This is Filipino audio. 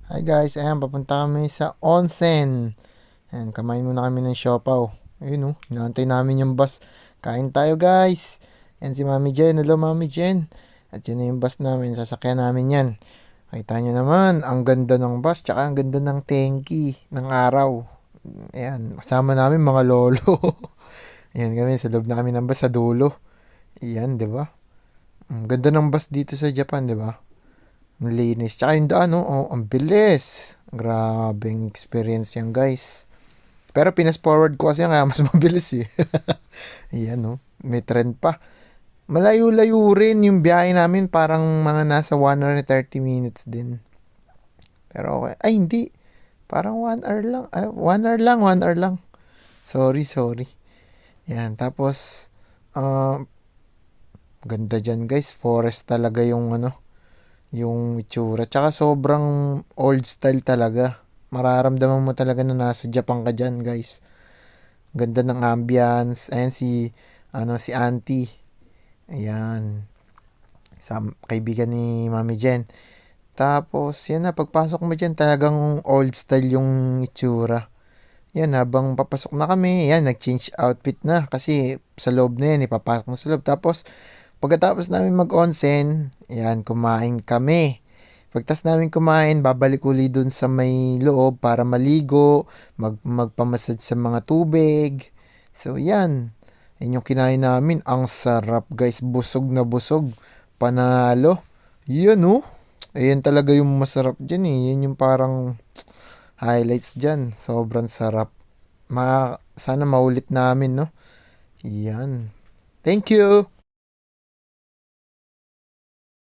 Hi guys, ayan, papunta kami sa onsen. Ayan, kamain muna kami ng siopaw. Ayun inaantay namin yung bus. Kain tayo guys. Ayan si Mami Jen. Hello Mami Jen. At yun na yung bus namin. Sasakyan namin yan. Kita nyo naman, ang ganda ng bus. Tsaka ang ganda ng tenki ng araw. Ayan, kasama namin mga lolo. Ayan kami, sa loob na kami ng bus sa dulo. Ayan, di ba? Ang ganda ng bus dito sa Japan, di ba? Ang linis. Tsaka yung daan, ang bilis. Grabeng experience yan, guys. Pero pinas forward ko kasi yan, kaya mas mabilis eh. Ayan, may trend pa. Malayo-layo rin yung biyahe namin. Parang mga nasa 1 hour and 30 minutes din. Pero okay. Ay, hindi. Parang 1 hour lang. Ay, 1 hour lang, 1 hour lang. Sorry. Yan, tapos, uh, ganda dyan, guys. Forest talaga yung itsura. Tsaka sobrang old style talaga. Mararamdaman mo talaga na nasa Japan ka dyan, guys. Ganda ng ambience. Ayan si Auntie. Ayan. Kaibigan ni Mami Jen. Tapos, yan na, pagpasok mo dyan, talagang old style yung itsura. Yan, habang papasok na kami, yan, nag-change outfit na. Kasi sa loob na yan, ipapasok na sa loob. Tapos, pagkatapos namin mag-onsen, yan, kumain kami. Pagtas namin kumain, babalik uli dun sa may loob para maligo, magpamassage sa mga tubig. So, yan. Yan yung kinain namin. Ang sarap, guys. Busog na busog. Panalo. Yan, oh. Ayan talaga yung masarap dyan, eh. Yan yung parang highlights dyan. Sobrang sarap. Sana maulit namin, no? Yan. Thank you!